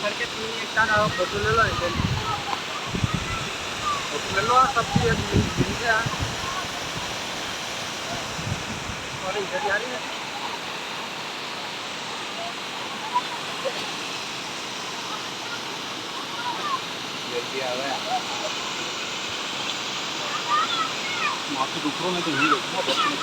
करके तीन एक टाइम फोटो ले लो इधर फोटो ले लो सब चीज मिल गया और इधर जा रही है जल्दी आ गया माफी दूसरों में तो नहीं देखना बस में